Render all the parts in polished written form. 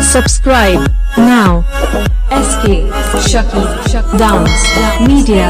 Subscribe now. SK Shaki Dance Media.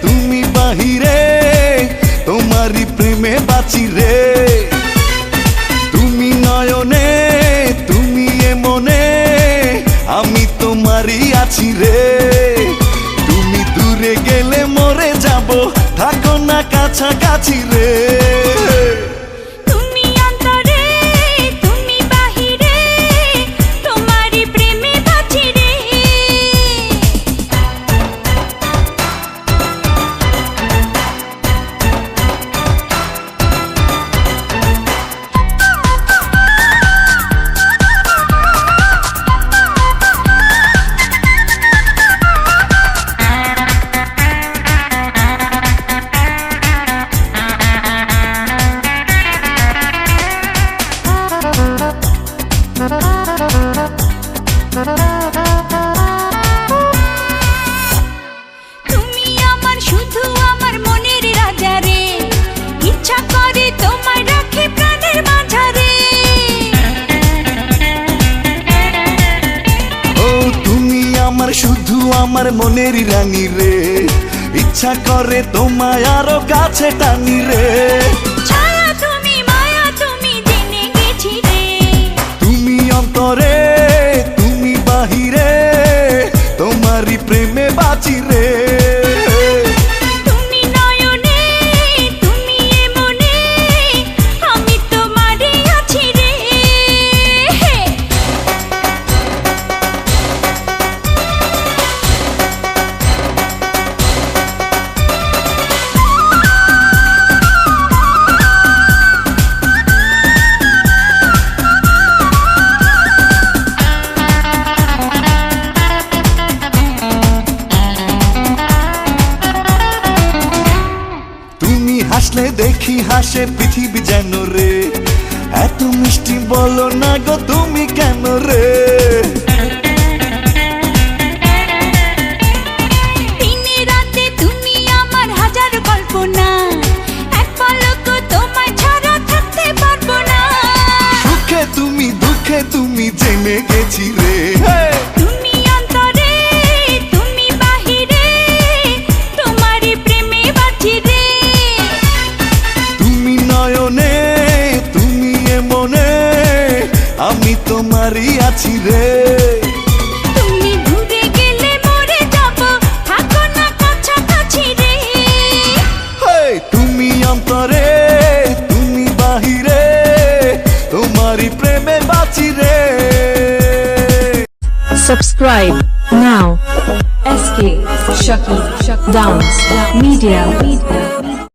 তুমি বাহিরে তোমারি প্রেমে বাঁচি রে তুমি নয়নে তুমি মনে আমি তোমারই আছি রে তুমি দূরে গেলে মরে যাব থাকো না কাছাকাছি রে তুমি আমার শুধু আমার মনের রাজা রে ইচ্ছা করে তোমায় রাখি প্রাণের মাঝারে ও তুমি আমার শুধু আমার মনের রানী রে ইচ্ছা করে তোমায় আরো কাছে টানি রে ছায়া তুমি মায়া তুমি জেনে গেছি রে তুমি অন্তরে তুমি বাহিরে তোমারই প্রেমে বাঁচি রে তুমি নয়নে তুমি মনে আমি তোমারই আছি রে হাসলে দেখি হাসে পৃথিবী যেন রে এত মিষ্টি বলো না গো তুমি কেন রে দিনে রাতে তুমি আমার হাজার কল্পনা এক পলক তোমায় ছাড়া থাকতে পারবো না সুখে তুমি দুঃখে তুমি জেনে গেছি রে তুমি অন্তরে তুমি বাহিরে তোমারই প্রেমে বাঁচি রে তুমি নয়নে তুমি মনে আমি তোমারই আছি রে তুমি দূরে গেলে মরে যাব থাকো না কাছাকাছি রে তুমি অন্তরে তুমি বাহিরে তোমারই প্রেমে বাঁচি রে Subscribe now. SK Shaki Dance Media.